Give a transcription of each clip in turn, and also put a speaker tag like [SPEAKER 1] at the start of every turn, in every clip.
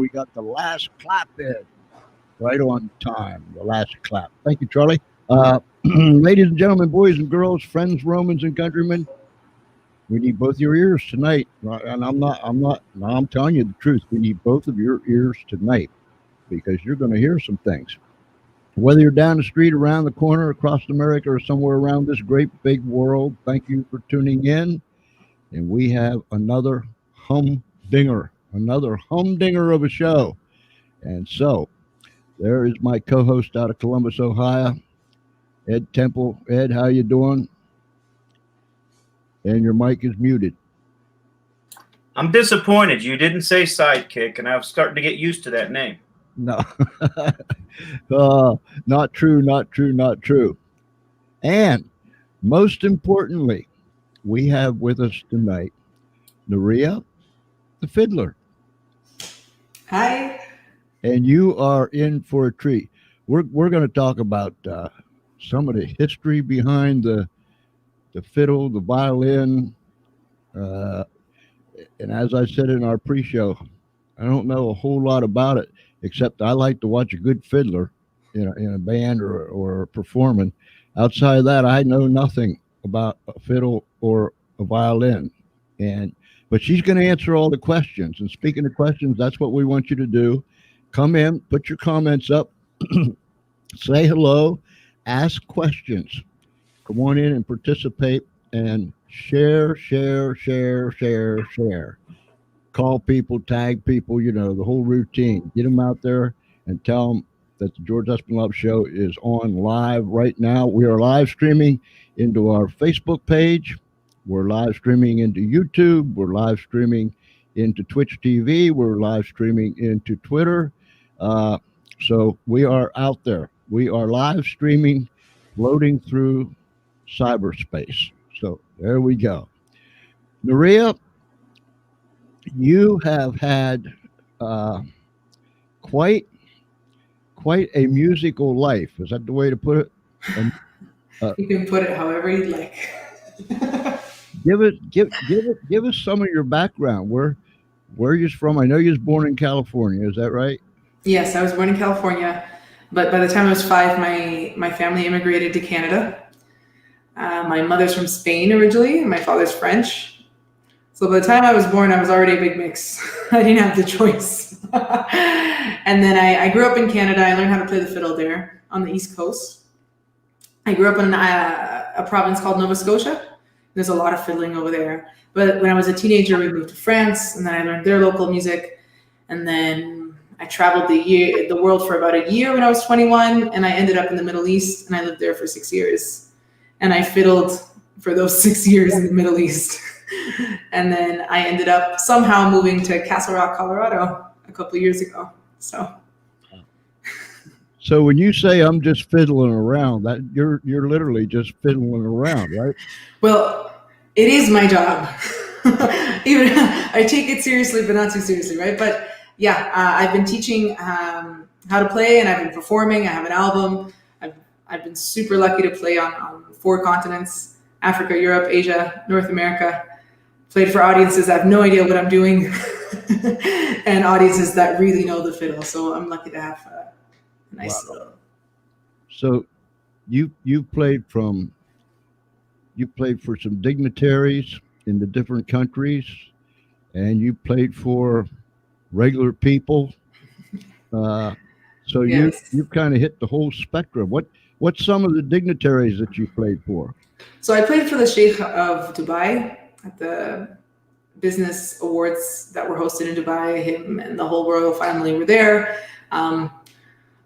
[SPEAKER 1] we got the last clap in right on time. The last clap. Thank you, Charlie. Ladies and gentlemen, boys and girls, friends, Romans, and countrymen, we need both your ears tonight. And I'm telling you the truth. We need both of your ears tonight because you're going to hear some things. Whether you're down the street, around the corner, across America, or somewhere around this great big world, thank you for tuning in. And we have another humdinger of a show. And so there is my co-host out of Columbus, Ohio, Ed Temple. Ed, how you doing? And your mic is muted.
[SPEAKER 2] I'm disappointed you didn't say sidekick, and I was starting to get used to that name.
[SPEAKER 1] No, not true. And most importantly, we have with us tonight Nerea, the fiddler.
[SPEAKER 3] Hi.
[SPEAKER 1] And you are in for a treat. We're going to talk about some of the history behind the fiddle, the violin, and as I said in our pre-show, I don't know a whole lot about it, except I like to watch a good fiddler in a band or performing. Outside of that, I know nothing about a fiddle or a violin. But she's going to answer all the questions. And speaking of questions, that's what we want you to do. Come in, put your comments up, say hello, ask questions. Come on in and participate and share. Call people, tag people, the whole routine. Get them out there and tell them that the George Espinlove Show is on live right now. We are live streaming into our Facebook page. We're live streaming into YouTube. We're live streaming into Twitch TV. We're live streaming into Twitter. So we are out there. We are live streaming, floating through cyberspace. So there we go. Nerea, you have had quite a musical life. Is that the way to put it?
[SPEAKER 3] You can put it however you'd like.
[SPEAKER 1] Give us some of your background. Where you're from? I know you was born in California. Is that right?
[SPEAKER 3] Yes, I was born in California, but by the time I was 5, my family immigrated to Canada. My mother's from Spain originally, and my father's French. So by the time I was born, I was already a big mix. I didn't have the choice. And then I grew up in Canada. I learned how to play the fiddle there on the East Coast. I grew up in a province called Nova Scotia. There's a lot of fiddling over there. But when I was a teenager, we moved to France, and then I learned their local music. And then I traveled the world for about a year when I was 21, and I ended up in the Middle East, and I lived there for 6 years. And I fiddled for those 6 years in the Middle East. And then I ended up somehow moving to Castle Rock, Colorado a couple of years ago.
[SPEAKER 1] So when you say I'm just fiddling around, that you're literally just fiddling around, right?
[SPEAKER 3] Well, it is my job. Even I take it seriously, but not too seriously, right? But yeah, I've been teaching how to play, and I've been performing. I have an album. I've been super lucky to play on 4 continents: Africa, Europe, Asia, North America. Played for audiences I have no idea what I'm doing, and audiences that really know the fiddle. So I'm lucky to have a nice.
[SPEAKER 1] Wow. So you played for some dignitaries in the different countries, and you played for regular people. So yes. you kind of hit the whole spectrum. What's some of the dignitaries that you played for?
[SPEAKER 3] So I played for the Sheikh of Dubai at the business awards that were hosted in Dubai. Him and the whole royal family were there. I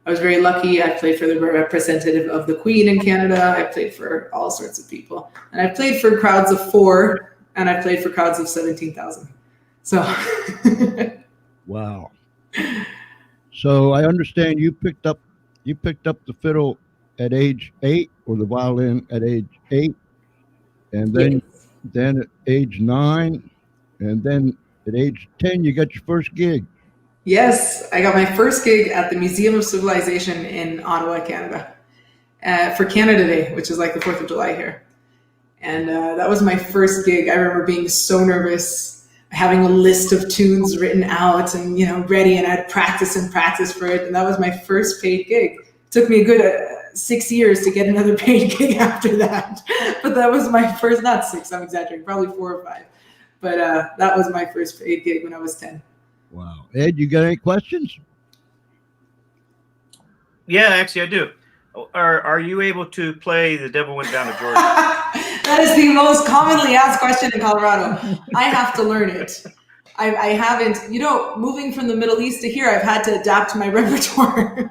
[SPEAKER 3] was very lucky. I played for the representative of the Queen in Canada. I played for all sorts of people. And I played for crowds of 4, and I played for crowds of 17,000. So.
[SPEAKER 1] Wow. So I understand you picked up the fiddle at age 8, or the violin at age 8, and then
[SPEAKER 3] Yes.
[SPEAKER 1] Then at age 9, and then at age 10, you got your first gig.
[SPEAKER 3] Yes, I got my first gig at the Museum of Civilization in Ottawa, Canada, for Canada Day, which is like the 4th of July here. And that was my first gig. I remember being so nervous. having a list of tunes written out and, you know, ready, and I'd practice and practice for it. And that was my first paid gig. It took me a good 6 years to get another paid gig after that. But that was my first, not 6, I'm exaggerating, probably 4 or 5. But that was my first paid gig when I was 10.
[SPEAKER 1] Wow. Ed, you got any questions?
[SPEAKER 2] Yeah, actually I do. Are you able to play The Devil Went Down to Georgia?
[SPEAKER 3] That is the most commonly asked question in Colorado. I have to learn it. I haven't, you know, moving from the Middle East to here, I've had to adapt my repertoire.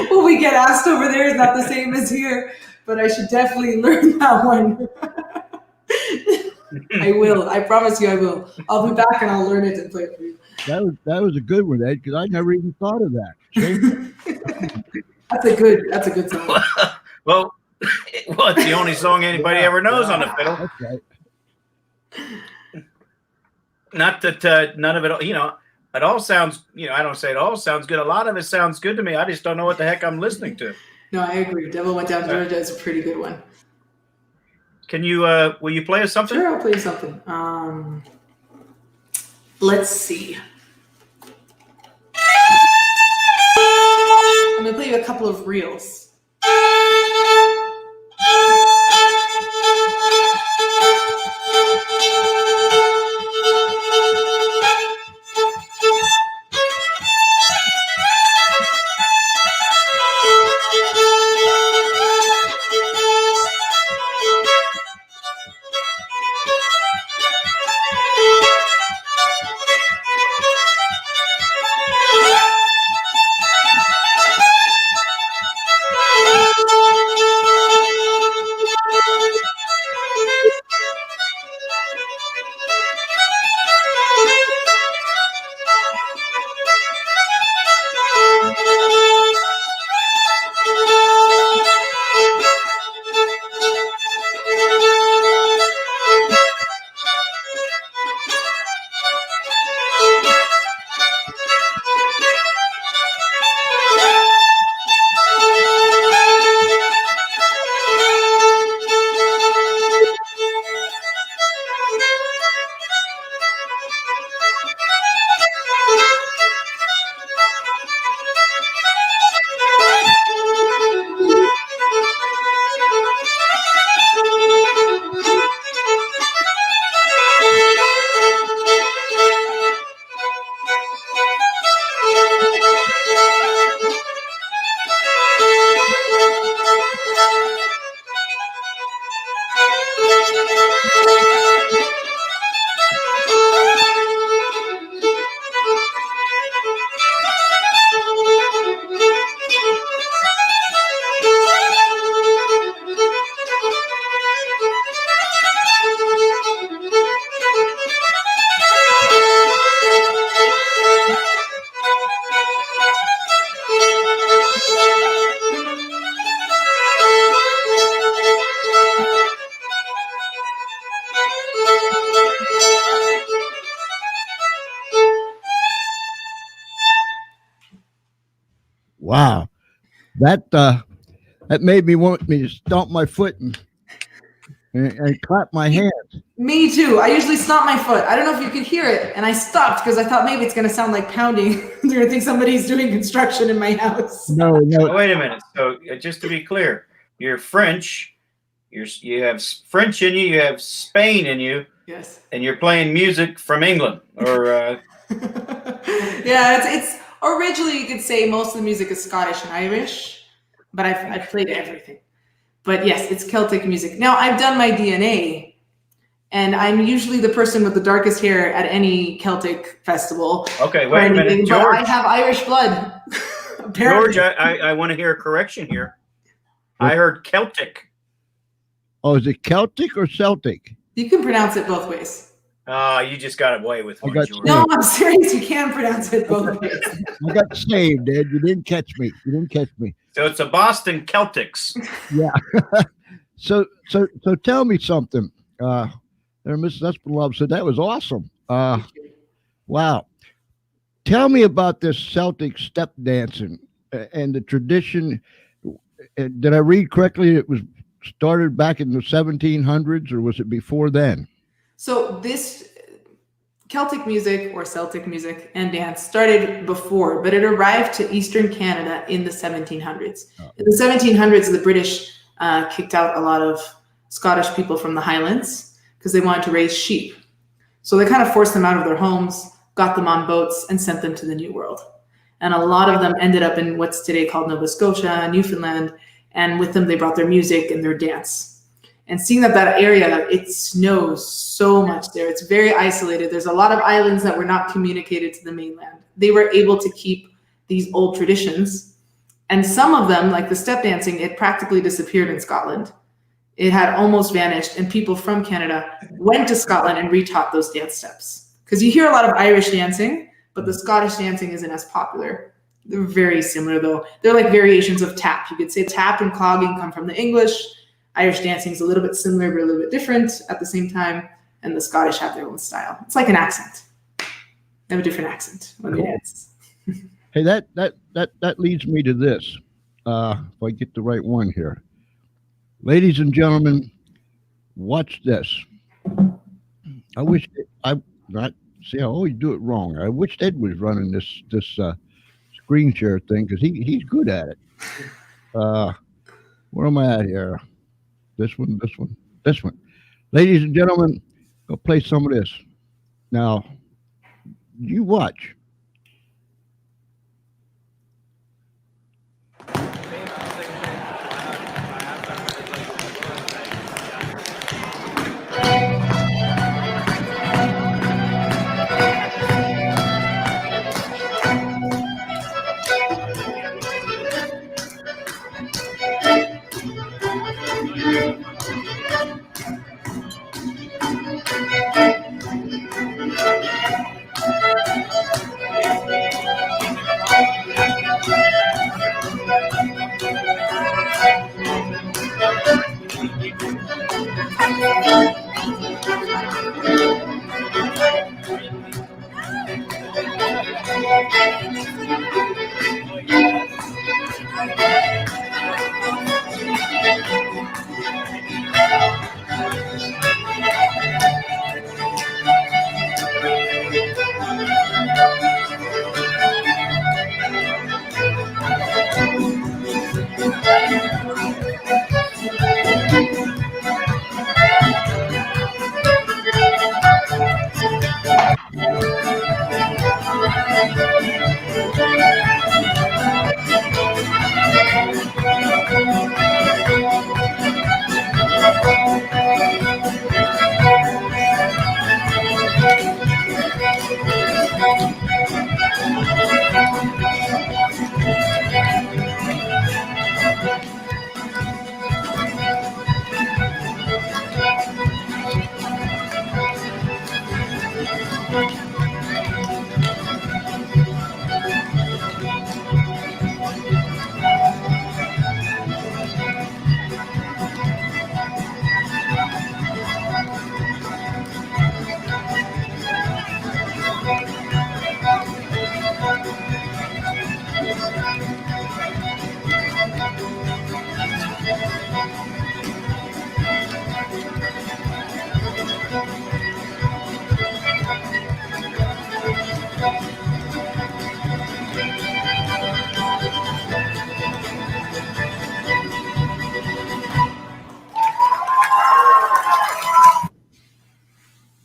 [SPEAKER 3] What we get asked over there is not the same as here, but I should definitely learn that one. I will. I promise you I will. I'll be back and I'll learn it and play it for you.
[SPEAKER 1] That was a good one, Ed, because I never even thought of that.
[SPEAKER 3] That's a good song.
[SPEAKER 2] Well, it's the only song anybody ever knows on the fiddle.
[SPEAKER 1] That's right.
[SPEAKER 2] Not that none of it, you know, it all sounds, you know, I don't say it all sounds good. A lot of it sounds good to me. I just don't know what the heck I'm listening to.
[SPEAKER 3] No, I agree. Devil Went Down to Georgia is a pretty good one.
[SPEAKER 2] Can you, will you play us something?
[SPEAKER 3] Sure, I'll play you something. Let's see. I'm going to play you a couple of reels.
[SPEAKER 1] Wow. That made me want me to stomp my foot and clap my hands.
[SPEAKER 3] Me too. I usually stomp my foot. I don't know if you could hear it, and I stopped because I thought maybe it's going to sound like pounding. They're going to think somebody's doing construction in my house.
[SPEAKER 1] No.
[SPEAKER 2] Wait a minute. So just to be clear, you're French. You have French in you. You have Spain in you.
[SPEAKER 3] Yes.
[SPEAKER 2] And you're playing music from England, or
[SPEAKER 3] yeah, it's originally you could say most of the music is Scottish and Irish, but I've played everything. But yes, it's Celtic music. Now I've done my DNA, and I'm usually the person with the darkest hair at any Celtic festival.
[SPEAKER 2] Okay, wait a minute, George.
[SPEAKER 3] But I have Irish blood.
[SPEAKER 2] George, I want to hear a correction here. I heard Celtic.
[SPEAKER 1] Oh, is it Celtic or Celtic?
[SPEAKER 3] You can pronounce it both ways.
[SPEAKER 2] You just got away with one, George.
[SPEAKER 3] No, I'm serious. You can pronounce it both ways.
[SPEAKER 1] I got saved, Ed. You didn't catch me.
[SPEAKER 2] So it's a Boston Celtics.
[SPEAKER 1] Yeah. So tell me something. There, Mrs. Espinlove said that was awesome. Wow. Tell me about this Celtic step dancing and the tradition. Did I read correctly? It was started back in the 1700s, or was it before then?
[SPEAKER 3] So this Celtic music or Celtic music and dance started before, but it arrived to Eastern Canada in the 1700s. In the 1700s, the British kicked out a lot of Scottish people from the Highlands because they wanted to raise sheep. So they kind of forced them out of their homes, got them on boats, and sent them to the New World. And a lot of them ended up in what's today called Nova Scotia, Newfoundland, and with them they brought their music and their dance. And seeing that area, it snows so much there. It's very isolated. There's a lot of islands that were not communicated to the mainland. They were able to keep these old traditions. And some of them, like the step dancing, it practically disappeared in Scotland. It had almost vanished, and people from Canada went to Scotland and retaught those dance steps. Because you hear a lot of Irish dancing, but the Scottish dancing isn't as popular. They're very similar, though. They're like variations of tap. You could say tap and clogging come from the English. Irish dancing is a little bit similar, but a little bit different at the same time. And the Scottish have their own style. It's like an accent. They have a different accent when they dance.
[SPEAKER 1] Hey, that leads me to this. If I get the right one here. Ladies and gentlemen, watch this. I wish I always do it wrong. I wish Ed was running this screen share thing because he's good at it. Where am I at here? This one. Ladies and gentlemen, go play some of this. Now, you watch.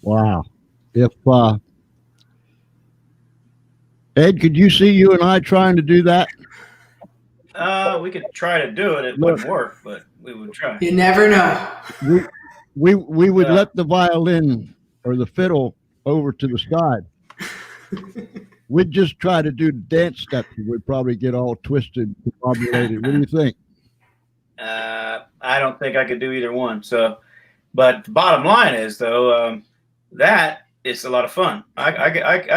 [SPEAKER 1] Wow. If Ed, could you see you and I trying to do that?
[SPEAKER 2] We could try to do it. It wouldn't work, but we would try.
[SPEAKER 3] You never know.
[SPEAKER 1] We would let the violin or the fiddle over to the side. We'd just try to do dance steps. We'd probably get all twisted, combobulated. What do you think?
[SPEAKER 2] I don't think I could do either one. So, but the bottom line is, though, that is a lot of fun. I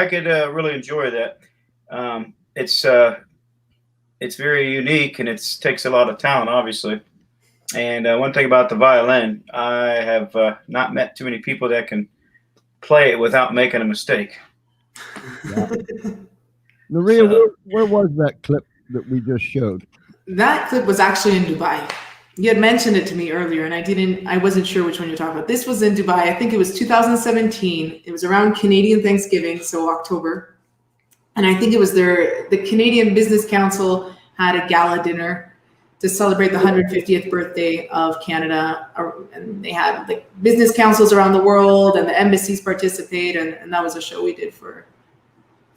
[SPEAKER 2] could really enjoy that. It's very unique, and it takes a lot of talent, obviously. And one thing about the violin, I have not met too many people that can play it without making a mistake.
[SPEAKER 1] Yeah. Nerea, where was that clip that we just showed?
[SPEAKER 3] That clip was actually in Dubai. You had mentioned it to me earlier, and I wasn't sure which one you're talking about. This was in Dubai. I think it was 2017. It was around Canadian Thanksgiving, so October. And I think it was the Canadian Business Council had a gala dinner to celebrate the 150th birthday of Canada. And they had like business councils around the world, and the embassies participate, and that was a show we did for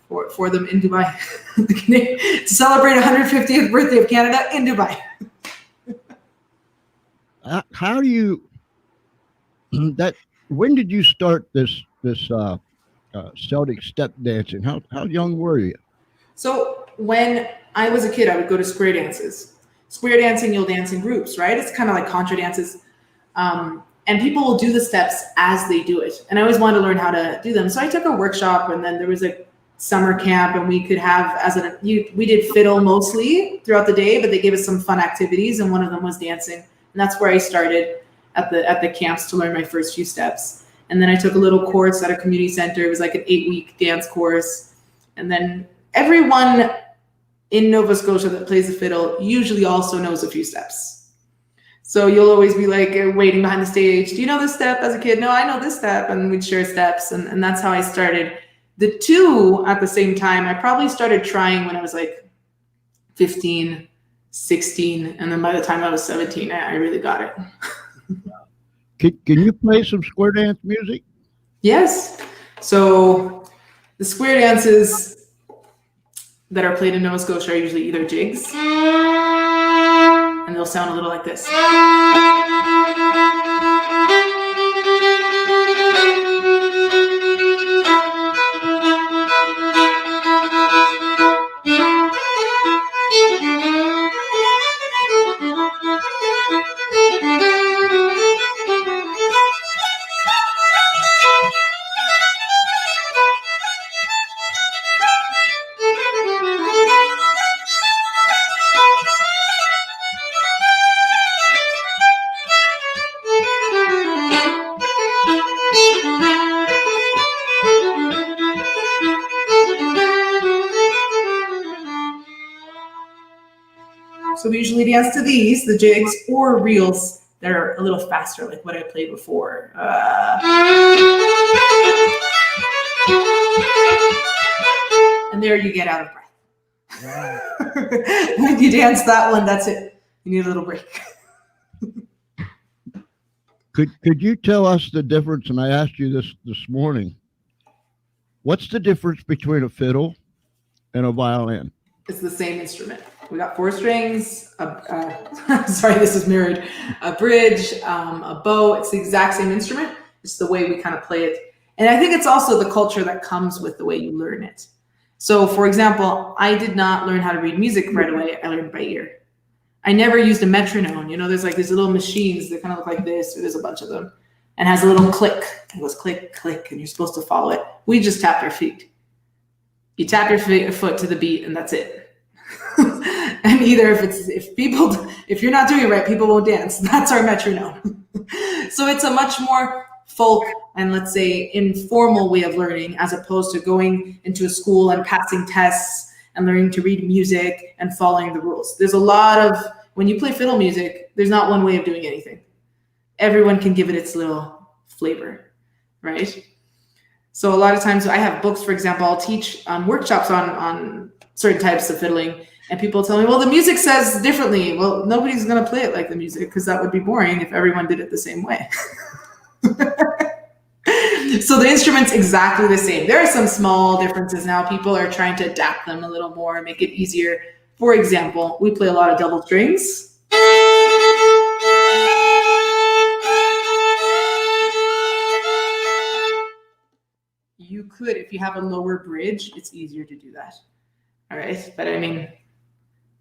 [SPEAKER 3] them in Dubai to celebrate 150th birthday of Canada in Dubai.
[SPEAKER 1] How do you when did you start this Celtic Step Dancing? How young were you?
[SPEAKER 3] So when I was a kid, I would go to square dances. Square dancing, you'll dance in groups, right? It's kind of like contra dances. And people will do the steps as they do it. And I always wanted to learn how to do them. So I took a workshop, and then there was a summer camp, and we could have we did fiddle mostly throughout the day, but they gave us some fun activities, and one of them was dancing. And that's where I started at the camps to learn my first few steps. And then I took a little course at a community center. It was like an 8-week dance course. And then everyone in Nova Scotia that plays the fiddle usually also knows a few steps. So you'll always be like waiting behind the stage. Do you know this step as a kid? No, I know this step. And we'd share steps. And that's how I started. The two at the same time, I probably started trying when I was like 15, 16. And then by the time I was 17, I really got it.
[SPEAKER 1] Can you play some square dance music?
[SPEAKER 3] Yes. So the square dances that are played in Nova Scotia are usually either jigs, and they'll sound a little like this. So we usually dance to these, the jigs, or reels that are a little faster, like what I played before. And there you get out of breath. When you dance that one, that's it. You need a little break.
[SPEAKER 1] Could you tell us the difference? And I asked you this morning. What's the difference between a fiddle and a violin?
[SPEAKER 3] It's the same instrument. We got 4 strings, sorry, this is mirrored, a bridge, a bow. It's the exact same instrument. It's the way we kind of play it. And I think it's also the culture that comes with the way you learn it. So for example, I did not learn how to read music right away. I learned by ear. I never used a metronome. You know, there's like these little machines that kind of look like this, or there's a bunch of them, and has a little click. It goes click, click, and you're supposed to follow it. We just tapped our feet. You tap your foot to the beat, and that's it. And either if you're not doing it right, people won't dance. That's our metronome. So it's a much more folk and, let's say, informal way of learning, as opposed to going into a school and passing tests and learning to read music and following the rules. There's a lot of, when you play fiddle music, there's not one way of doing anything. Everyone can give it its little flavor, right? So a lot of times I have books, for example, I'll teach workshops on certain types of fiddling, and people tell me, well, the music says differently. Well, nobody's going to play it like the music, because that would be boring if everyone did it the same way. So the instrument's exactly the same. There are some small differences now. People are trying to adapt them a little more, make it easier. For example, we play a lot of double strings. You could, if you have a lower bridge, it's easier to do that. All right, but I mean,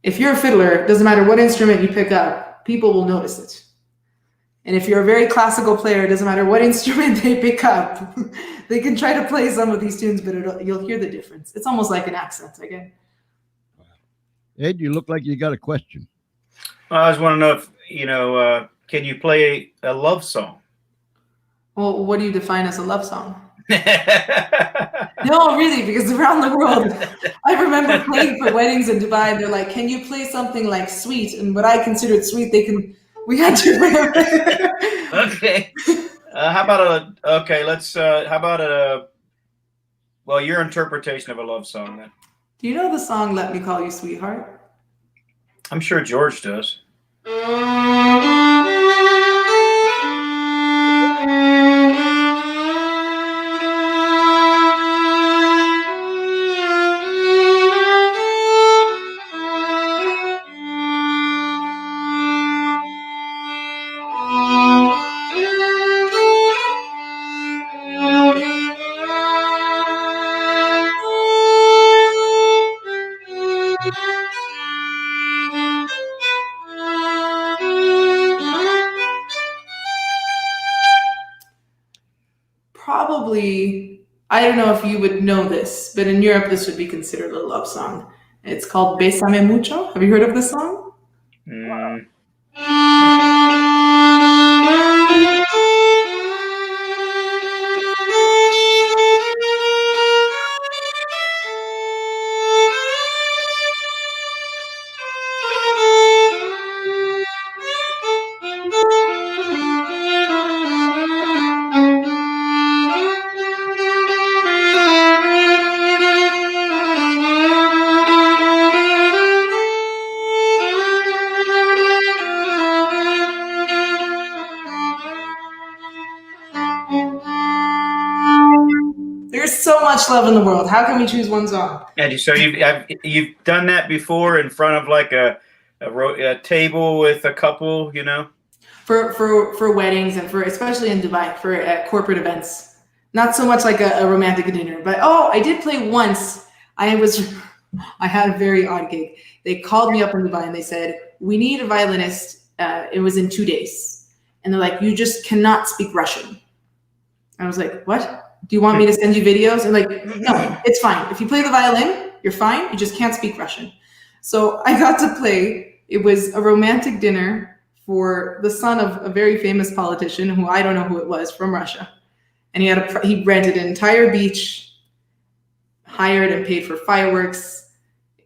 [SPEAKER 3] if you're a fiddler, it doesn't matter what instrument you pick up, people will notice it. And if you're a very classical player, it doesn't matter what instrument they pick up. They can try to play some of these tunes, but you'll hear the difference. It's almost like an accent again.
[SPEAKER 1] Ed, you look like you got a question.
[SPEAKER 2] I just want to know if, can you play a love song?
[SPEAKER 3] Well, what do you define as a love song? No, really, because around the world, I remember playing for weddings in Dubai, and they're like, can you play something like Sweet? And what I considered sweet, they can We had to.
[SPEAKER 2] Okay. How about well, your interpretation of a love song then.
[SPEAKER 3] Do you know the song "Let Me Call You Sweetheart"?
[SPEAKER 2] I'm sure George does.
[SPEAKER 3] Probably, I don't know if you would know this, but in Europe this would be considered a love song. It's called Bésame Mucho. Have you heard of this song?
[SPEAKER 2] Mm.
[SPEAKER 3] There's so much love in the world. How can we choose one song?
[SPEAKER 2] And so you've done that before in front of like a table with a couple, you know?
[SPEAKER 3] For weddings and for especially in Dubai for corporate events. Not so much like a romantic dinner, but I did play once. I had a very odd gig. They called me up in Dubai and they said, "We need a violinist." It was in 2 days, and they're like, "You just cannot speak Russian." I was like, "What? Do you want me to send you videos?" And like, "No, it's fine. If you play the violin, you're fine. You just can't speak Russian." So I got to play. It was a romantic dinner for the son of a very famous politician who I don't know who it was from Russia. And he rented an entire beach, hired and paid for fireworks.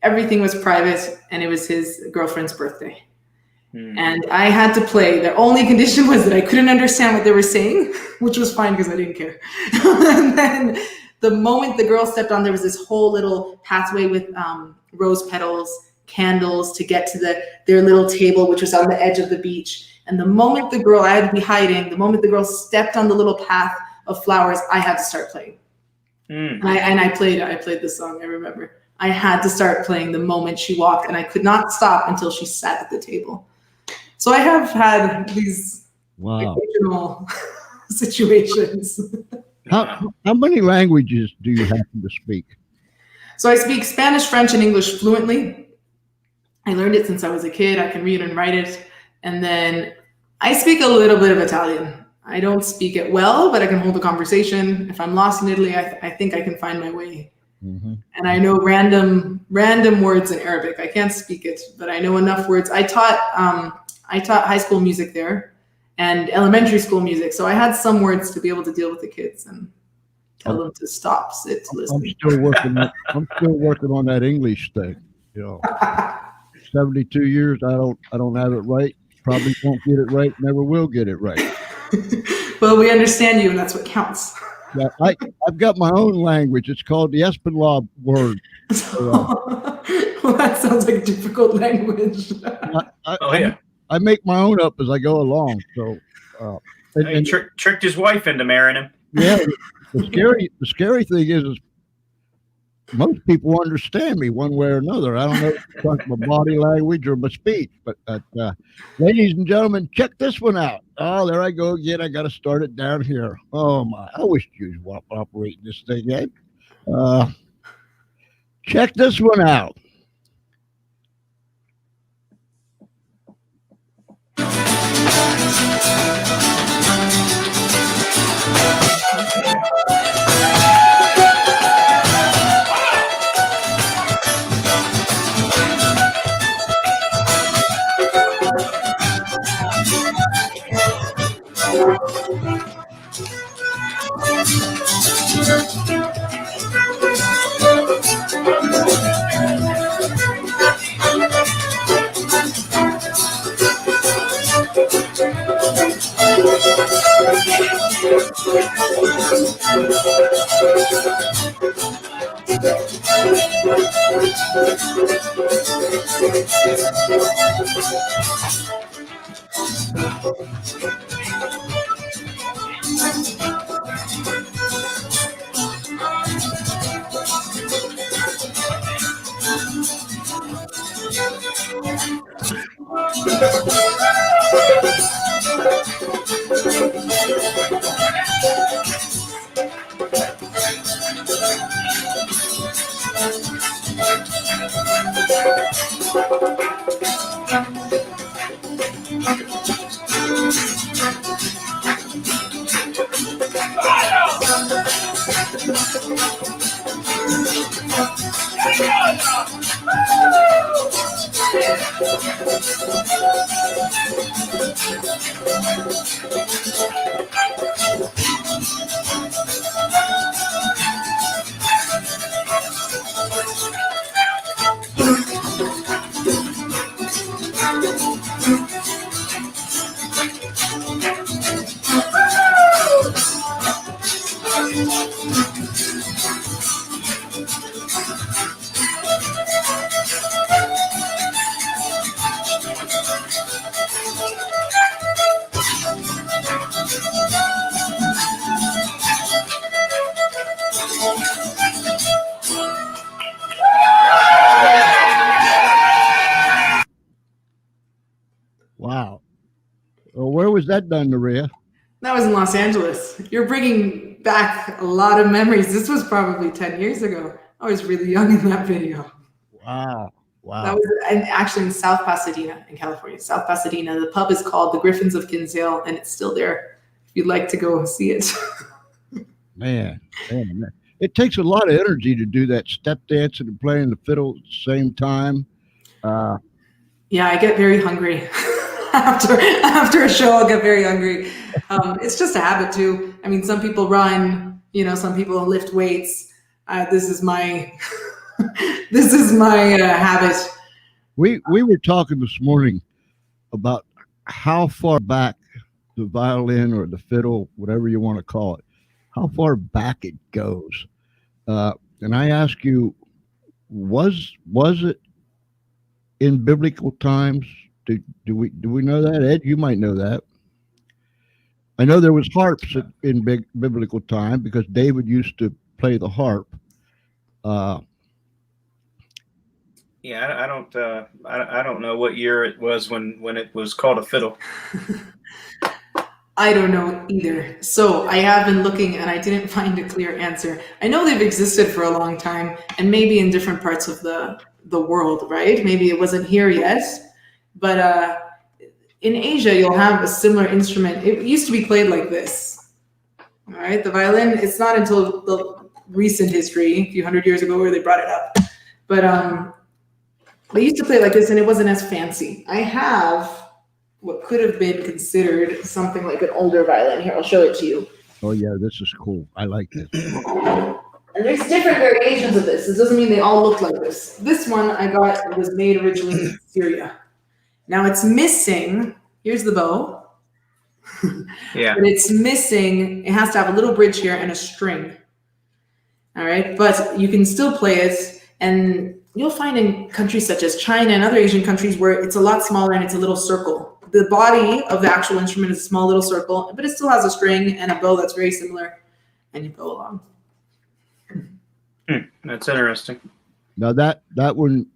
[SPEAKER 3] Everything was private, and it was his girlfriend's birthday. And I had to play. The only condition was that I couldn't understand what they were saying, which was fine because I didn't care. And then the moment the girl stepped on, there was this whole little pathway with rose petals, candles to get to their little table, which was on the edge of the beach. And the moment I had to be hiding, the moment the girl stepped on the little path of flowers, I had to start playing. And I played the song, I remember. I had to start playing the moment she walked, and I could not stop until she sat at the table. So I have had these occasional situations.
[SPEAKER 1] How many languages do you happen to speak?
[SPEAKER 3] So I speak Spanish, French, and English fluently. I learned it since I was a kid. I can read and write it. And then I speak a little bit of Italian. I don't speak it well, but I can hold a conversation. If I'm lost in Italy, I think I can find my way. Mm-hmm. And I know random words in Arabic. I can't speak it, but I know enough words. I taught high school music there and elementary school music. So I had some words to be able to deal with the kids and tell them to stop, sit, listen.
[SPEAKER 1] I'm still working on that English thing. 72 years, I don't have it right. Probably won't get it right. Never will get it right.
[SPEAKER 3] Well, we understand you, and that's what counts.
[SPEAKER 1] Yeah, I've got my own language. It's called the Espanol word.
[SPEAKER 3] Well, that sounds like a difficult language.
[SPEAKER 1] I make my own up as I go along. So,
[SPEAKER 2] he tricked his wife into marrying him.
[SPEAKER 1] Yeah, the scary thing is most people understand me one way or another. I don't know if it's like my body language or my speech, but ladies and gentlemen, check this one out. Oh, there I go again. I got to start it down here. Oh my! I wish you was operating this thing, eh? Check this one out. Wow. Well, where was that done, Nerea?
[SPEAKER 3] That was in Los Angeles. You're bringing back a lot of memories. This was probably 10 years ago. I was really young in that video.
[SPEAKER 1] Wow. Wow.
[SPEAKER 3] That was actually in South Pasadena in California. South Pasadena. The pub is called the Griffins of Kinsale, and it's still there if you'd like to go see it.
[SPEAKER 1] Man. It takes a lot of energy to do that step dancing and playing the fiddle at the same time.
[SPEAKER 3] Yeah, I get very hungry. After a show, I'll get very hungry. It's just a habit too. I mean, some people run, some people lift weights. This is my habit.
[SPEAKER 1] We were talking this morning about how far back the violin or the fiddle, whatever you want to call it, how far back it goes. And I ask you, was it in biblical times? Do we know that? Ed, you might know that. I know there was harps in biblical time because David used to play the harp.
[SPEAKER 2] Yeah, I don't know what year it was when it was called a fiddle.
[SPEAKER 3] I don't know either. So I have been looking and I didn't find a clear answer. I know they've existed for a long time and maybe in different parts of the world, right? Maybe it wasn't here yet, but in Asia, you'll have a similar instrument. It used to be played like this. All right, the violin, it's not until the recent history, a few hundred years ago, where they brought it up. But they used to play like this and it wasn't as fancy. I have what could have been considered something like an older violin. Here, I'll show it to you.
[SPEAKER 1] Oh yeah, this is cool. I like this.
[SPEAKER 3] And there's different variations of this. This doesn't mean they all look like this. This one I got was made originally in Syria. Now it's missing, here's the bow.
[SPEAKER 2] Yeah.
[SPEAKER 3] But it's missing, it has to have a little bridge here and a string. All right, but you can still play it. And you'll find in countries such as China and other Asian countries where it's a lot smaller and it's a little circle. The body of the actual instrument is a small little circle, but it still has a string and a bow that's very similar, and you go along.
[SPEAKER 2] That's interesting.
[SPEAKER 1] Now that one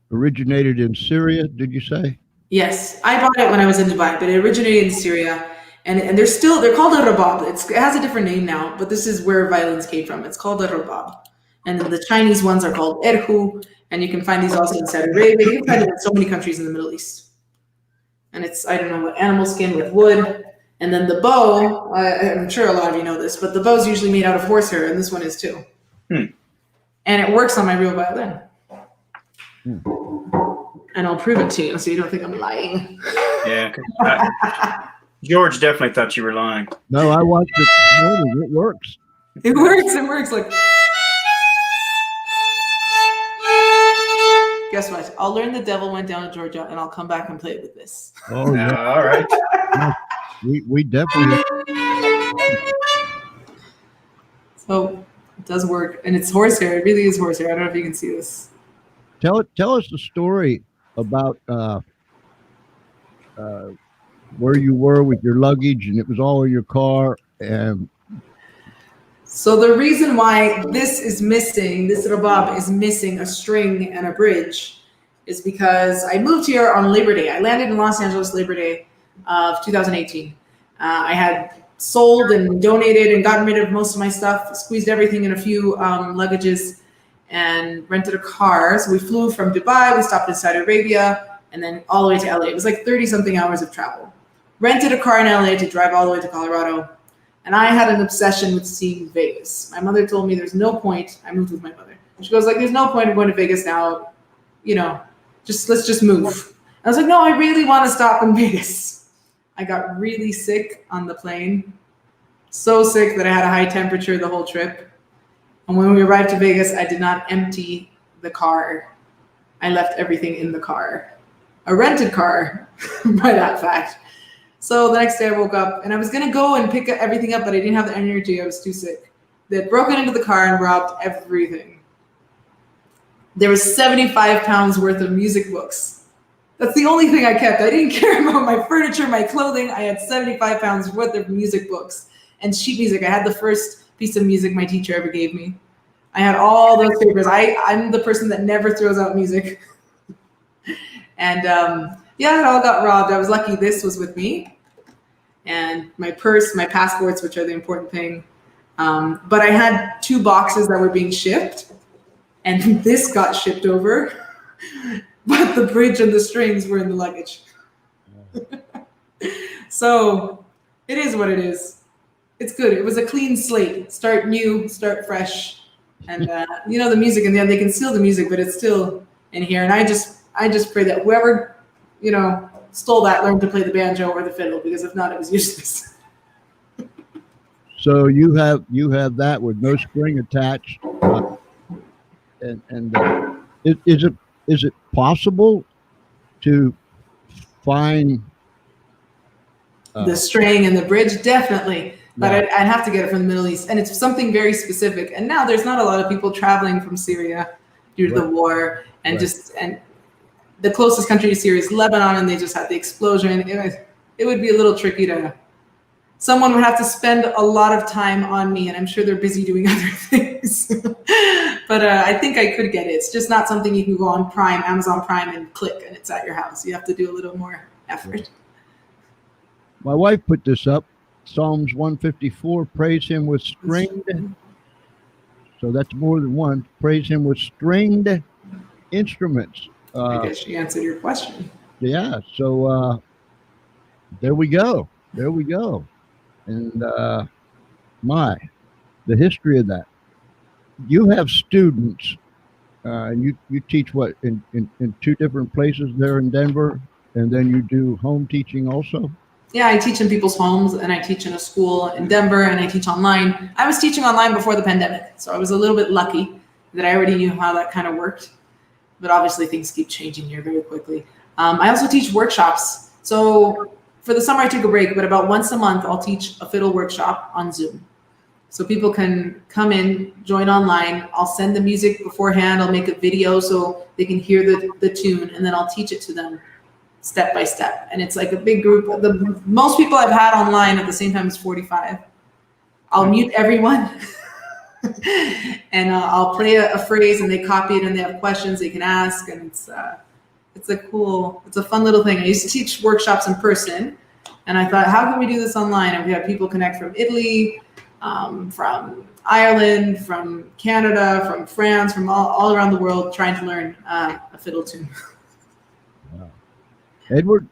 [SPEAKER 1] originated in Syria, did you say?
[SPEAKER 3] Yes, I bought it when I was in Dubai, but it originated in Syria, and they're called a rabab. It has a different name now, but this is where violins came from. It's called a rabab. And then the Chinese ones are called erhu, and you can find these also in Saudi Arabia. You can find it in so many countries in the Middle East. And it's, I don't know what, animal skin with wood. And then the bow, I'm sure a lot of you know this, but the bow is usually made out of horsehair, and this one is too. And it works on my real violin. And I'll prove it to you so you don't think I'm lying.
[SPEAKER 2] Yeah. George definitely thought you were lying.
[SPEAKER 1] No, I watched it this morning. It works.
[SPEAKER 3] It works like. Guess what? I'll learn The Devil Went Down to Georgia and I'll come back and play it with this.
[SPEAKER 1] Oh, yeah.
[SPEAKER 2] All right.
[SPEAKER 1] We definitely.
[SPEAKER 3] So it does work, and it's horsehair. It really is horsehair. I don't know if you can see this.
[SPEAKER 1] Tell us the story about where you were with your luggage, and it was all in your car. And
[SPEAKER 3] So the reason why this is missing, this rabab is missing a string and a bridge, is because I moved here on Labor Day. I landed in Los Angeles Labor Day of 2018. I had sold and donated and gotten rid of most of my stuff, squeezed everything in a few luggages, and rented a car. So we flew from Dubai, we stopped in Saudi Arabia, and then all the way to LA. It was like 30 something hours of travel. Rented a car in LA to drive all the way to Colorado. And I had an obsession with seeing Vegas. My mother told me there's no point. I moved with my mother. She goes like, there's no point in going to Vegas now. You know, let's just move. I was like, no, I really want to stop in Vegas. I got really sick on the plane. So sick that I had a high temperature the whole trip. And when we arrived to Vegas, I did not empty the car. I left everything in the car. A rented car, by that fact. So the next day I woke up and I was going to go and pick everything up, but I didn't have the energy. I was too sick. They had broken into the car and robbed everything. There was 75 pounds worth of music books. That's the only thing I kept. I didn't care about my furniture, my clothing. I had 75 pounds worth of music books and sheet music. I had the first piece of music my teacher ever gave me. I had all those papers. I'm the person that never throws out music. And yeah, it all got robbed. I was lucky this was with me. And my purse, my passports, which are the important thing. But I had 2 boxes that were being shipped. And this got shipped over. But the bridge and the strings were in the luggage. So it is what it is. It's good. It was a clean slate. Start new, start fresh. And you know, the music in the end, they can steal the music, but it's still in here. And I just pray that whoever, you know, stole that learned to play the banjo or the fiddle, because if not, it was useless.
[SPEAKER 1] so you have that with no string attached. Is it possible to find
[SPEAKER 3] the string and the bridge? Definitely. But yeah. I'd have to get it from the Middle East. And it's something very specific. And now there's not a lot of people traveling from Syria due to the war. And and the closest country to Syria is Lebanon, and they just had the explosion. It would be a little tricky to, someone would have to spend a lot of time on me, and I'm sure they're busy doing other things. But I think I could get it. It's just not something you can go on Prime, Amazon Prime, and click, and it's at your house. You have to do a little more effort.
[SPEAKER 1] My wife put this up. Psalms 154, praise him with stringed. So that's more than one. Praise him with stringed instruments.
[SPEAKER 3] I guess she answered your question.
[SPEAKER 1] Yeah. So there we go. There we go. And the history of that. You have students, and you teach what in 2 different places there in Denver, and then you do home teaching also?
[SPEAKER 3] Yeah, I teach in people's homes, and I teach in a school in Denver, and I teach online. I was teaching online before the pandemic, so I was a little bit lucky that I already knew how that kind of worked. But obviously things keep changing here very quickly. I also teach workshops. So for the summer I took a break, but about once a month I'll teach a fiddle workshop on Zoom. So people can come in, join online. I'll send the music beforehand. I'll make a video so they can hear the tune, and then I'll teach it to them step by step. And it's like a big group. The most people I've had online at the same time is 45. I'll mute everyone. And I'll play a phrase, and they copy it, and they have questions they can ask. And it's a fun little thing. I used to teach workshops in person, and I thought, how can we do this online? And we have people connect from Italy, from Ireland, from Canada, from France, from all around the world, trying to learn a fiddle tune.
[SPEAKER 1] Wow. Edward?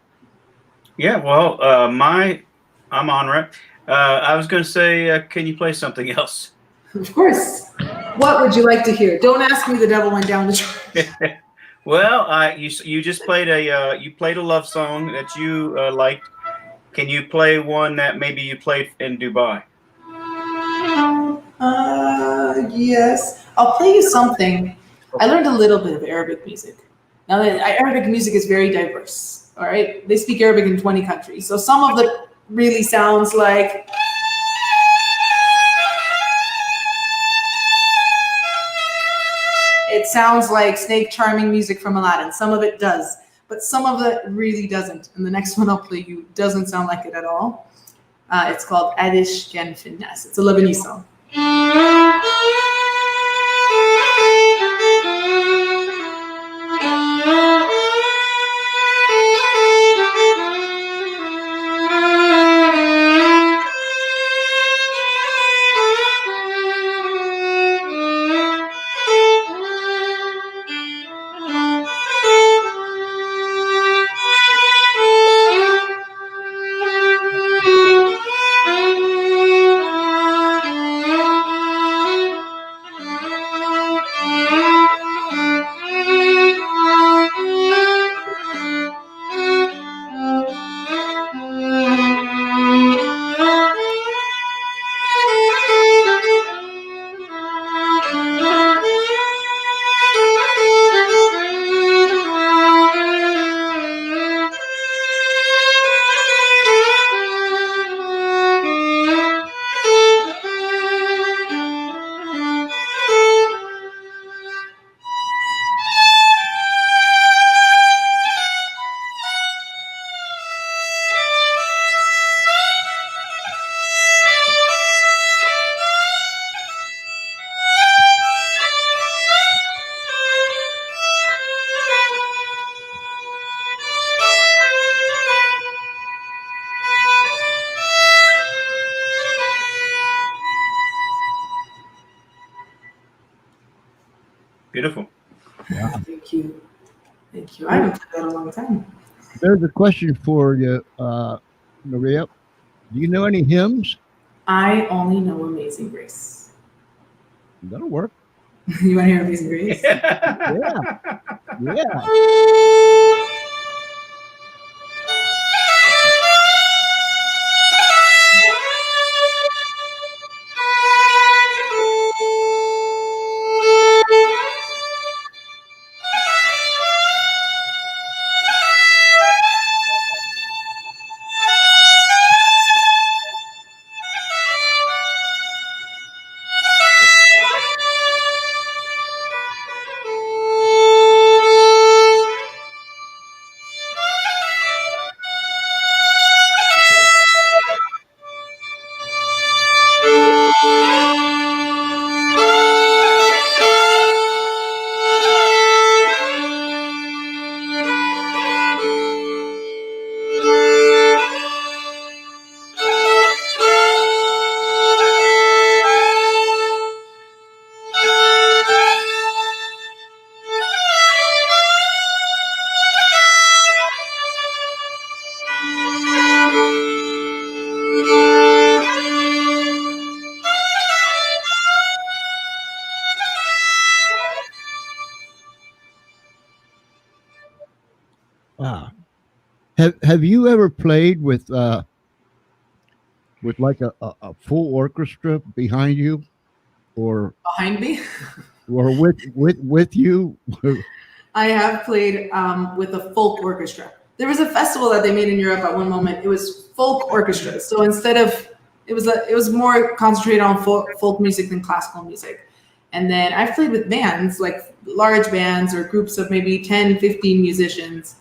[SPEAKER 2] Yeah, well, I'm on, right? I was going to say, can you play something else?
[SPEAKER 3] Of course. What would you like to hear? Don't ask me The Devil Went Down the Drain.
[SPEAKER 2] Well, you just played a love song that you liked. Can you play one that maybe you played in Dubai?
[SPEAKER 3] Yes. I'll play you something. I learned a little bit of Arabic music. Now, Arabic music is very diverse. All right, they speak Arabic in 20 countries, so some of it really sounds like. it sounds like snake charming music from Aladdin. Some of it does, but some of it really doesn't. And the next one I'll play you doesn't sound like it at all. It's called Addis Gendes. It's a Lebanese song.
[SPEAKER 2] Beautiful.
[SPEAKER 3] Thank you. Thank you. I haven't played that in a long time.
[SPEAKER 1] There's a question for you, Nerea. Do you know any hymns?
[SPEAKER 3] I only know Amazing Grace.
[SPEAKER 1] That'll work.
[SPEAKER 3] You want to hear Amazing Grace?
[SPEAKER 1] Yeah. Yeah. Wow. Have you ever played with like a full orchestra behind you, or
[SPEAKER 3] Behind me?
[SPEAKER 1] with you?
[SPEAKER 3] I have played with a folk orchestra. There was a festival that they made in Europe at one moment. It was folk orchestra. So instead of it was more concentrated on folk music than classical music. And then I've played with bands, like large bands or groups of maybe 10, 15 musicians.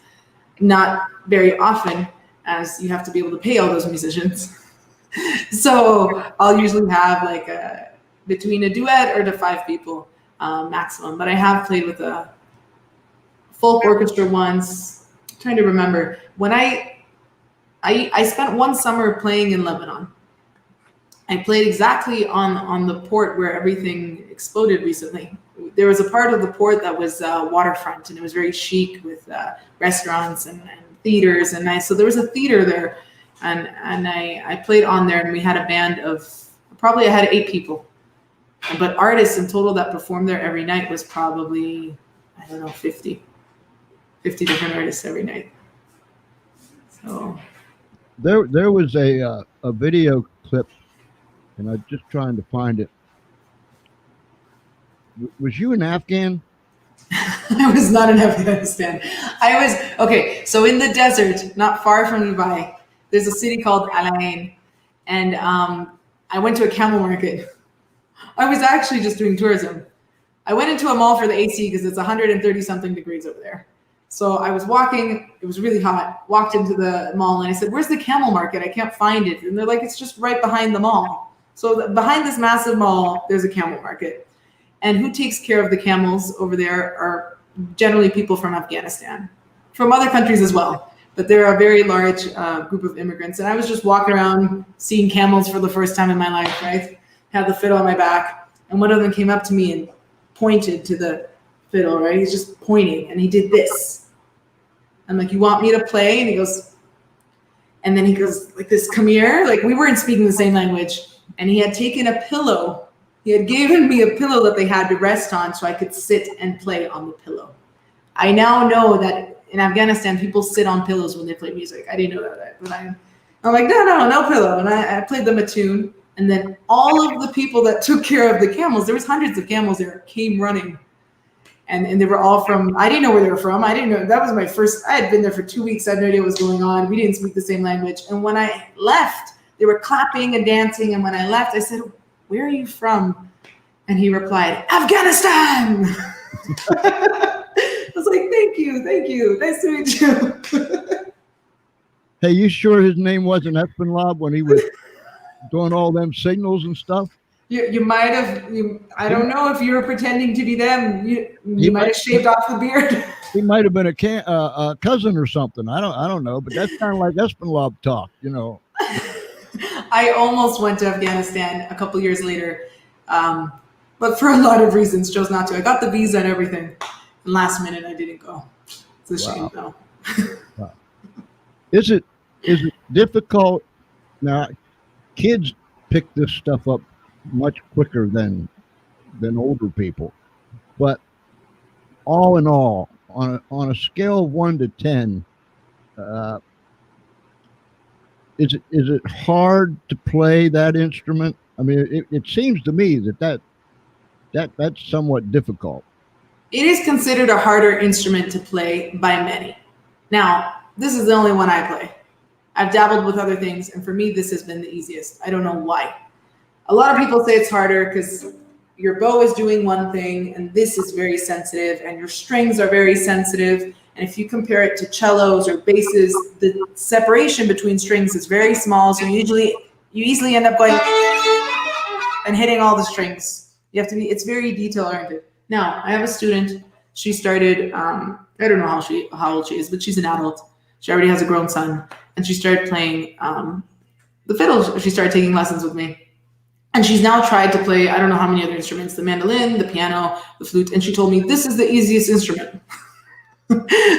[SPEAKER 3] Not very often, as you have to be able to pay all those musicians. So I'll usually have like between a duet or to 5 people maximum. But I have played with a folk orchestra once. I'm trying to remember when I spent one summer playing in Lebanon. I played exactly on the port where everything exploded recently. There was a part of the port that was waterfront, and it was very chic with restaurants and theaters. And so there was a theater there, and I played on there, and we had a band of probably I had 8 people, but artists in total that performed there every night was probably, I don't know, 50 different artists every night. So
[SPEAKER 1] There was a video clip, and I'm just trying to find it. Was you an Afghan?
[SPEAKER 3] I was not in Afghanistan. Okay. So in the desert, not far from Dubai, there's a city called Al Ain, and I went to a camel market. I was actually just doing tourism, I went into a mall for the AC because it's 130 something degrees over there. So I was walking, it was really hot, walked into the mall and I said, where's the camel market? I can't find it. And they're like, it's just right behind the mall. So behind this massive mall, there's a camel market. And who takes care of the camels over there are generally people from Afghanistan, from other countries as well. But they're a very large group of immigrants. And I was just walking around seeing camels for the first time in my life, right? Had the fiddle on my back. And one of them came up to me and pointed to the fiddle, right? He's just pointing and he did this. I'm like, you want me to play? And he goes like this, come here. Like we weren't speaking the same language. And he had taken a pillow. He had given me a pillow that they had to rest on so I could sit and play on the pillow. I now know that in Afghanistan, people sit on pillows when they play music. I didn't know that. But I'm like, no pillow. And I played them a tune. And then all of the people that took care of the camels, there was hundreds of camels there, came running. And they were all from, I didn't know where they were from. I didn't know, that was my first, I had been there for 2 weeks. I had no idea what was going on. We didn't speak the same language. And when I left, they were clapping and dancing. And when I left, I said, where are you from? And he replied, Afghanistan. I was like, thank you. Nice to meet you.
[SPEAKER 1] Hey, you sure his name wasn't Espinlab when he was doing all them signals and stuff?
[SPEAKER 3] You might have, I don't know if you were pretending to be them. You might have shaved off the beard.
[SPEAKER 1] He might have been a cousin or something. I don't know, but that's kind of like Espinlab talk, you know.
[SPEAKER 3] I almost went to Afghanistan a couple years later, but for a lot of reasons chose not to. I got the visa and everything, and last minute I didn't go. It's a shame, though.
[SPEAKER 1] Wow. Is it difficult now? Kids pick this stuff up much quicker than older people, but all in all, on a scale of 1 to 10, is it hard to play that instrument? I mean, it seems to me that's somewhat difficult.
[SPEAKER 3] It is considered a harder instrument to play by many. Now, this is the only one I play. I've dabbled with other things, and for me, this has been the easiest. I don't know why. A lot of people say it's harder because your bow is doing one thing, and this is very sensitive, and your strings are very sensitive. And if you compare it to cellos or basses, the separation between strings is very small. So you easily end up going and hitting all the strings. You have to be, it's very detail oriented. Now, I have a student, she started, I don't know how old she is, but she's an adult. She already has a grown son, and she started playing the fiddle. She started taking lessons with me. And she's now tried to play, I don't know how many other instruments, the mandolin, the piano, the flute. And she told me, this is the easiest instrument.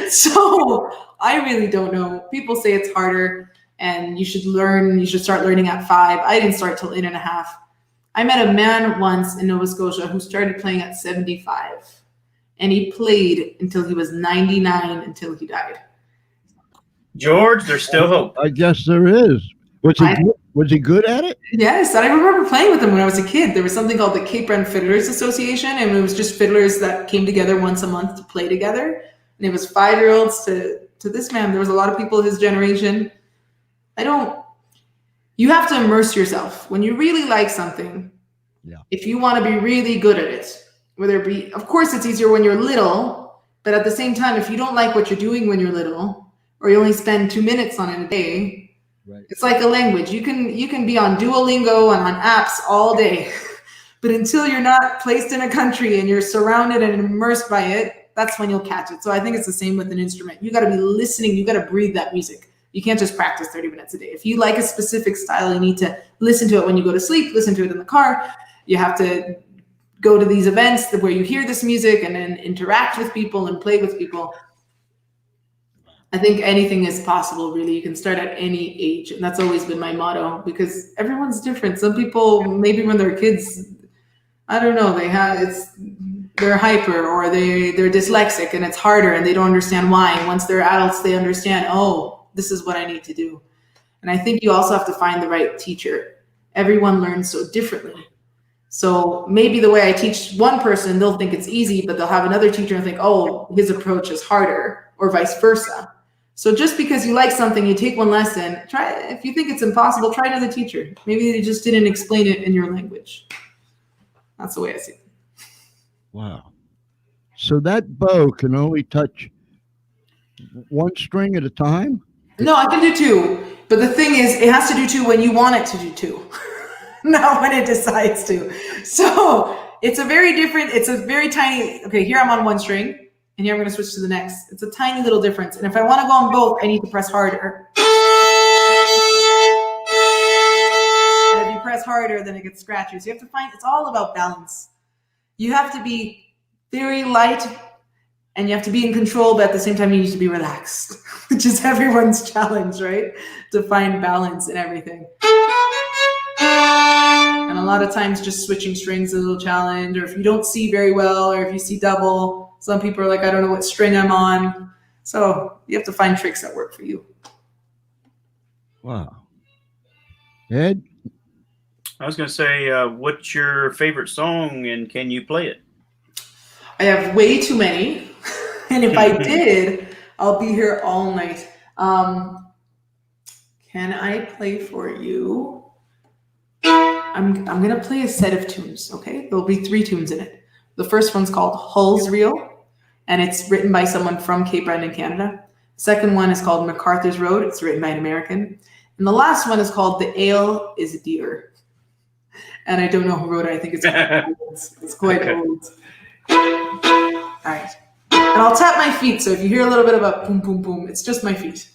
[SPEAKER 3] So I really don't know. People say it's harder and you should start learning at 5. I didn't start till 8.5. I met a man once in Nova Scotia who started playing at 75. And he played until he was 99 until he died.
[SPEAKER 2] George, there's still hope.
[SPEAKER 1] I guess there is. Was he good at it?
[SPEAKER 3] Yes, and I remember playing with him when I was a kid. There was something called the Cape Breton Fiddlers Association, and it was just fiddlers that came together once a month to play together. And it was 5-year-olds to this man. There was a lot of people his generation. You have to immerse yourself. When you really like something, if you want to be really good at it, whether it be, of course it's easier when you're little, but at the same time, if you don't like what you're doing when you're little, or you only spend 2 minutes on it a day, right. It's like a language. You can be on Duolingo and on apps all day, but until you're not placed in a country and you're surrounded and immersed by it, that's when you'll catch it. So I think it's the same with an instrument. You got to be listening. You got to breathe that music. You can't just practice 30 minutes a day. If you like a specific style, you need to listen to it when you go to sleep, listen to it in the car. You have to go to these events where you hear this music and then interact with people and play with people. I think anything is possible, really. You can start at any age. And that's always been my motto because everyone's different. Some people, maybe when they're kids, I don't know, they're hyper or they're dyslexic and it's harder and they don't understand why. And once they're adults, they understand, oh, this is what I need to do. And I think you also have to find the right teacher. Everyone learns so differently. So maybe the way I teach one person, they'll think it's easy, but they'll have another teacher and think, oh, his approach is harder, or vice versa. So just because you like something, you take one lesson, if you think it's impossible, try another teacher. Maybe they just didn't explain it in your language. That's the way I see it.
[SPEAKER 1] Wow. So that bow can only touch one string at a time?
[SPEAKER 3] No, I can do two. But the thing is, it has to do two when you want it to do two, not when it decides to. So it's a very tiny, okay, here I'm on one string, and here I'm going to switch to the next. It's a tiny little difference. And if I want to go on both, I need to press harder. And if you press harder, then it gets scratchy. So you have to find, it's all about balance. You have to be very light, and you have to be in control, but at the same time, you need to be relaxed, which is everyone's challenge, right? To find balance in everything. And a lot of times just switching strings is a little challenge, or if you don't see very well, or if you see double, some people are like, I don't know what string I'm on. So you have to find tricks that work for you.
[SPEAKER 1] Wow. Ed?
[SPEAKER 2] I was going to say, what's your favorite song, and can you play it?
[SPEAKER 3] I have way too many. And if I did, I'll be here all night. Can I play for you? I'm going to play a set of tunes, okay? There'll be 3 tunes in it. The first one's called Hull's Reel, and it's written by someone from Cape Breton in Canada. Second one is called MacArthur's Road. It's written by an American. And the last one is called The Ale is Dear. And I don't know who wrote it. I think it's quite old. It's quite old. All right. And I'll tap my feet, so if you hear a little bit of a boom, boom, boom, it's just my feet.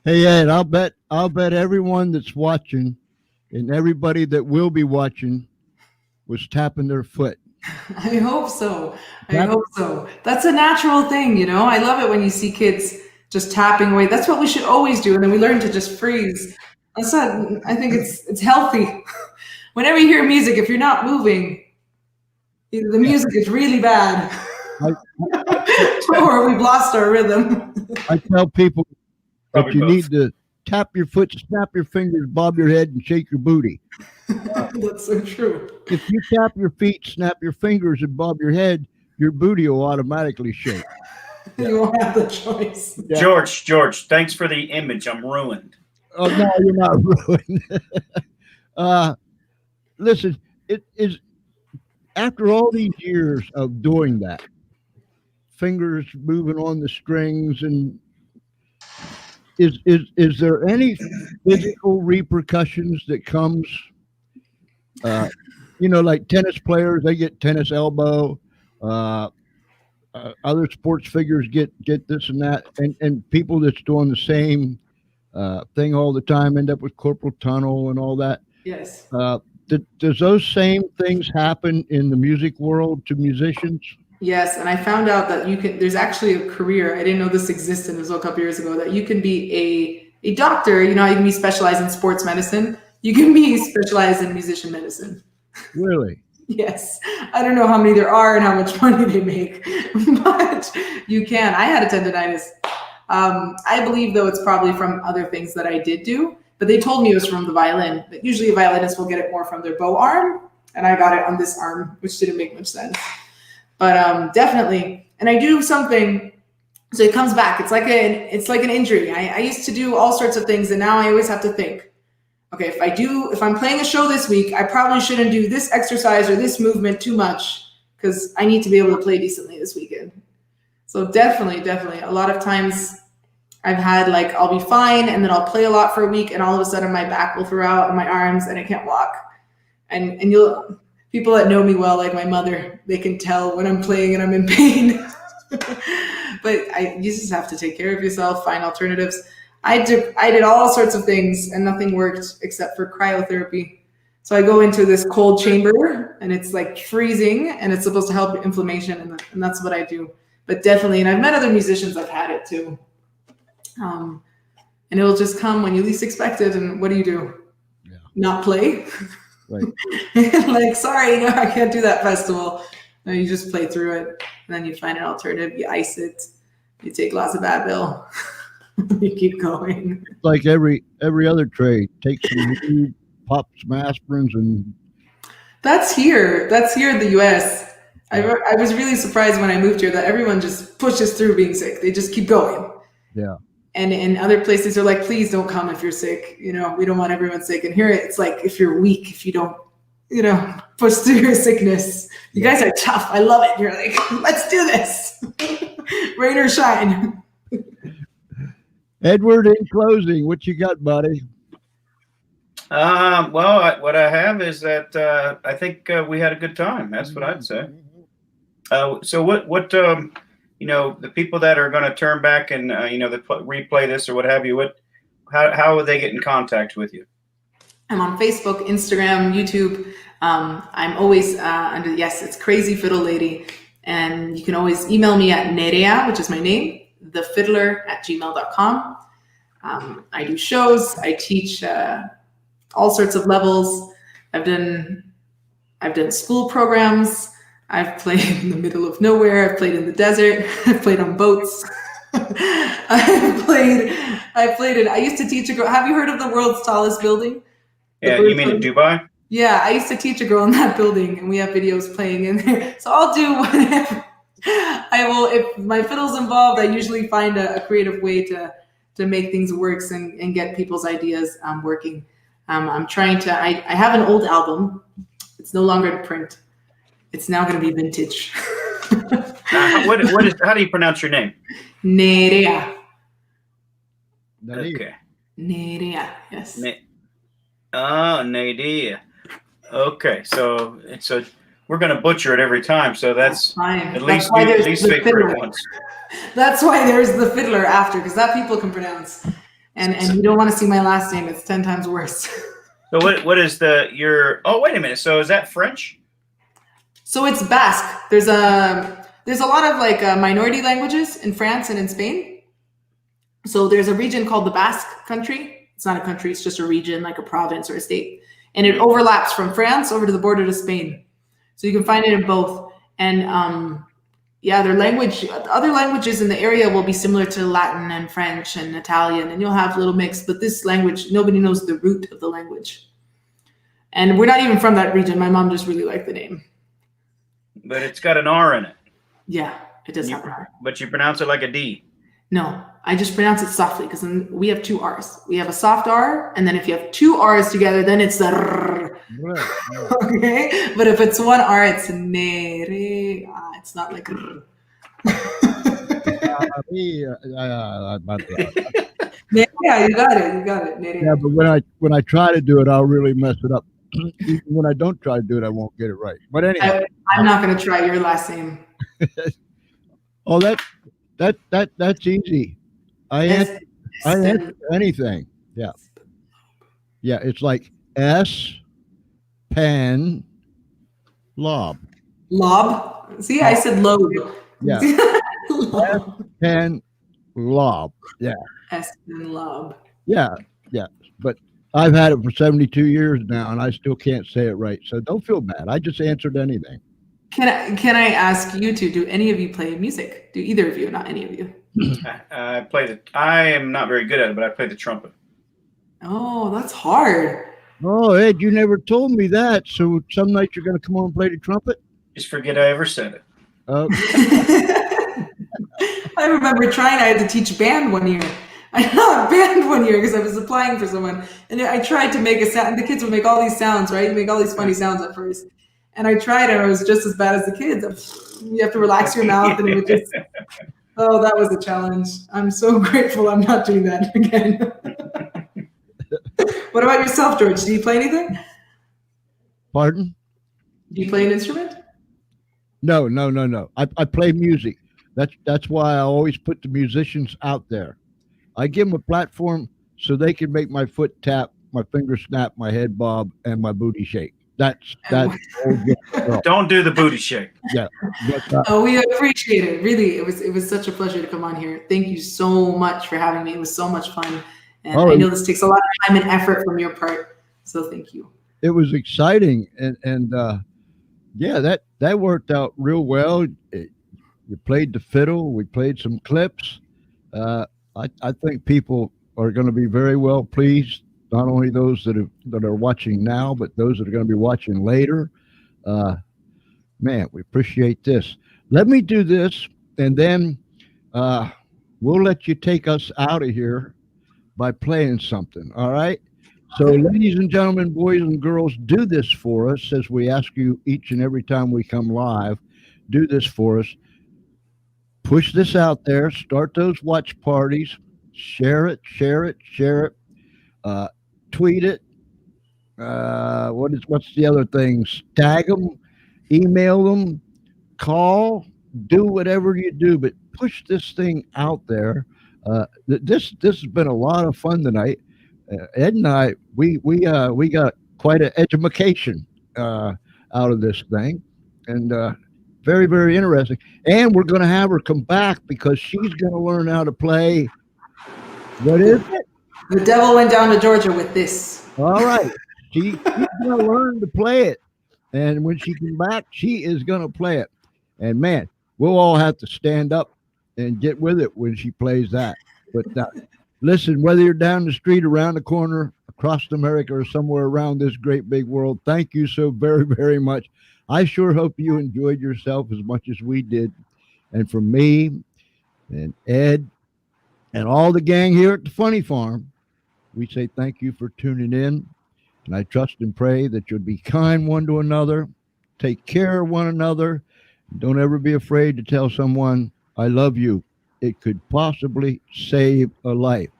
[SPEAKER 1] Hey Ed, I'll bet everyone that's watching and everybody that will be watching was tapping their foot.
[SPEAKER 3] I hope so. I hope so. That's a natural thing, you know. I love it when you see kids just tapping away. That's what we should always do, and then we learn to just freeze. That's not, I think it's healthy. Whenever you hear music, if you're not moving, the music is really bad. Or we've lost our rhythm.
[SPEAKER 1] I tell people that you need to tap your foot, snap your fingers, bob your head, and shake your booty.
[SPEAKER 3] That's so true.
[SPEAKER 1] If you tap your feet, snap your fingers, and bob your head, your booty will automatically shake.
[SPEAKER 3] You won't have the choice.
[SPEAKER 1] Yeah.
[SPEAKER 2] George, thanks for the image. I'm ruined.
[SPEAKER 1] Oh no, you're not ruined. Listen, it is after all these years of doing that, fingers moving on the strings, and is there any physical repercussions that comes? Like tennis players, they get tennis elbow. Other sports figures get this and that, and people that's doing the same thing all the time end up with carpal tunnel and all that.
[SPEAKER 3] Yes.
[SPEAKER 1] Does those same things happen in the music world to musicians?
[SPEAKER 3] Yes, and I found out that there's actually a career, I didn't know this existed until a couple years ago, that you can be a doctor, you can be specialized in sports medicine. You can be specialized in musician medicine.
[SPEAKER 1] Really?
[SPEAKER 3] Yes. I don't know how many there are and how much money they make, but you can. I had a tendonitis. I believe, though, it's probably from other things that I did do, but they told me it was from the violin. But usually a violinist will get it more from their bow arm, and I got it on this arm, which didn't make much sense. But definitely, and I do something, so it comes back. It's like an injury. I used to do all sorts of things, and now I always have to think, okay, if I'm playing a show this week, I probably shouldn't do this exercise or this movement too much because I need to be able to play decently this weekend. So definitely, a lot of times I've had I'll be fine and then I'll play a lot for a week and all of a sudden my back will throw out and my arms and I can't walk. And people that know me well, like my mother, they can tell when I'm playing and I'm in pain. But you just have to take care of yourself, find alternatives. I did all sorts of things and nothing worked except for cryotherapy. So I go into this cold chamber and it's freezing and it's supposed to help inflammation and that's what I do. But definitely, and I've met other musicians that've had it too. And it'll just come when you least expect it. And what do? Yeah. Not play? Right. Sorry, no, I can't do that festival. No, you just play through it and then you find an alternative. You ice it. You take lots of Advil. You keep going. Like
[SPEAKER 1] every other trade, take some weed, pop some aspirins, and
[SPEAKER 3] that's here in the U.S. I was really surprised when I moved here that everyone just pushes through being sick. They just keep going.
[SPEAKER 1] Yeah.
[SPEAKER 3] And in other places, they're like, please don't come if you're sick. We don't want everyone sick. And here it's like, if you're weak, if you don't, push through your sickness. You guys are tough. I love it. You're like, let's do this. Rain or shine.
[SPEAKER 1] Edward, in closing, what you got, buddy?
[SPEAKER 2] Well, what I have is that I think we had a good time. That's what I'd say. So what the people that are going to turn back and replay this or what have you, how would they get in contact with you?
[SPEAKER 3] I'm on Facebook, Instagram, YouTube. I'm always it's crazyfiddlelady, and you can always email me at Nerea, which is my name, thefiddler@gmail.com. I do shows. I teach all sorts of levels. I've done school programs. I've played in the middle of nowhere. I've played in the desert. I've played on boats. I used to teach a girl. Have you heard of the world's tallest building?
[SPEAKER 2] Yeah, you mean in Dubai?
[SPEAKER 3] Yeah, I used to teach a girl in that building, and we have videos playing in there. So I'll do whatever. If my fiddle's involved, I usually find a creative way to make things work and get people's ideas working. I'm trying to. I have an old album. It's no longer to print. It's now going to be vintage.
[SPEAKER 2] How do you pronounce your name?
[SPEAKER 3] Nerea.
[SPEAKER 2] Okay.
[SPEAKER 3] Nerea. Yes.
[SPEAKER 2] Nerea. Okay, so we're going to butcher it every time. So that's
[SPEAKER 3] fine.
[SPEAKER 2] At least say it once.
[SPEAKER 3] That's why there's the fiddler after, because that people can pronounce. And you don't want to see my last name. It's 10 times worse.
[SPEAKER 2] So what is your? Oh, wait a minute. So is that French?
[SPEAKER 3] So it's Basque. There's a lot of minority languages in France and in Spain. So there's a region called the Basque country. It's not a country. It's just a region, like a province or a state. And it overlaps from France over to the border to Spain. So you can find it in both. And yeah, their language, other languages in the area will be similar to Latin and French and Italian, and you'll have a little mix, but this language, nobody knows the root of the language. And we're not even from that region. My mom just really liked the name.
[SPEAKER 2] But it's got an R in it.
[SPEAKER 3] Yeah, it does have an R.
[SPEAKER 2] But you pronounce it like a D.
[SPEAKER 3] No, I just pronounce it softly because we have two R's. We have a soft R, and then if you have two R's together, then it's the R. Okay? But if it's one R, it's Nerea. It's not like R. Yeah, you got it. Nerea.
[SPEAKER 1] Yeah, but when I try to do it, I'll really mess it up. Even when I don't try to do it, I won't get it right. But anyway,
[SPEAKER 3] I'm not going to try your last name.
[SPEAKER 1] Oh, that's easy. I answer anything. Yeah, it's like S pen lob.
[SPEAKER 3] Lob. See, I said lobe.
[SPEAKER 1] Yeah. S pen lob. Yeah.
[SPEAKER 3] S pen lob.
[SPEAKER 1] Yeah. But I've had it for 72 years now, and I still can't say it right. So don't feel bad. I just answered anything.
[SPEAKER 3] Can I ask you two? Do any of you play music? Do either of you? Not any of you.
[SPEAKER 2] I am not very good at it, but I play the trumpet.
[SPEAKER 3] Oh, that's hard.
[SPEAKER 1] Oh, Ed, you never told me that. So some night you're going to come on and play the trumpet?
[SPEAKER 2] Just forget I ever said it.
[SPEAKER 3] I remember trying. I had to teach band one year. I taught band one year because I was applying for someone, and I tried to make a sound. And the kids would make all these sounds, right? You make all these funny sounds at first. And I tried, and I was just as bad as the kids. You have to relax your mouth, and it would just. Oh, that was a challenge. I'm so grateful I'm not doing that again. What about yourself, George? Do you play anything?
[SPEAKER 1] Pardon?
[SPEAKER 3] Do you play an instrument?
[SPEAKER 1] No. I play music. That's why I always put the musicians out there. I give them a platform so they can make my foot tap, my finger snap, my head bob, and my booty shake. That's
[SPEAKER 2] Don't do the booty shake.
[SPEAKER 1] Yeah.
[SPEAKER 3] Oh, we appreciate it. Really, it was such a pleasure to come on here. Thank you so much for having me. It was so much fun, and I know this takes a lot of time and effort from your part. So thank you.
[SPEAKER 1] It was exciting, and yeah, that worked out real well. You played the fiddle. We played some clips. I think people are going to be very well pleased. Not only those that are watching now, but those that are going to be watching later. Man, we appreciate this. Let me do this, and then we'll let you take us out of here by playing something. All right? So, ladies and gentlemen, boys and girls, do this for us as we ask you each and every time we come live. Do this for us. Push this out there. Start those watch parties. Share it. Tweet it. What's the other things? Tag them, email them, call, do whatever you do, but push this thing out there. This has been a lot of fun tonight. Ed and I, we got quite an education out of this thing, and very, very interesting. And we're going to have her come back because she's going to learn how to play. What is it?
[SPEAKER 3] The devil went down to Georgia with this.
[SPEAKER 1] All right. She's going to learn to play it. And when she comes back, she is going to play it. And, man, we'll all have to stand up and get with it when she plays that. But listen, whether you're down the street, around the corner, across America, or somewhere around this great big world, thank you so very, very much. I sure hope you enjoyed yourself as much as we did. And from me and Ed and all the gang here at the Funny Farm, we say thank you for tuning in, and I trust and pray that you'll be kind one to another, take care of one another. Don't ever be afraid to tell someone, I love you. It could possibly save a life.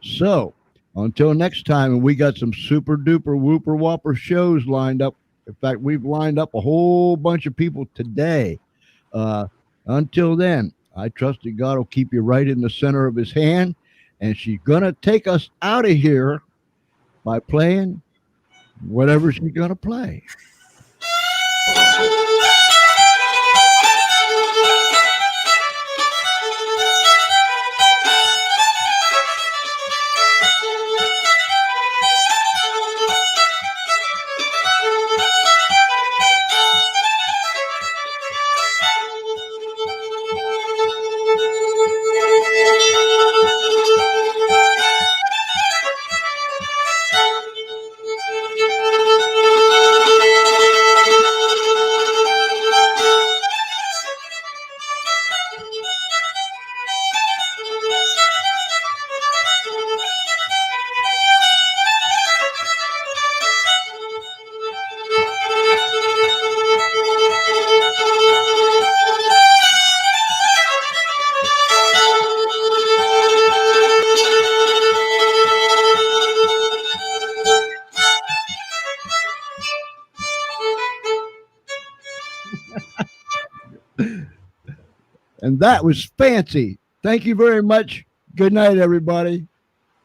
[SPEAKER 1] So until next time, and we got some super duper whooper whopper shows lined up. In fact, we've lined up a whole bunch of people today. Until then, I trust that God will keep you right in the center of his hand. And she's going to take us out of here by playing whatever she's going to play. And that was fancy. Thank you very much. Good night, everybody.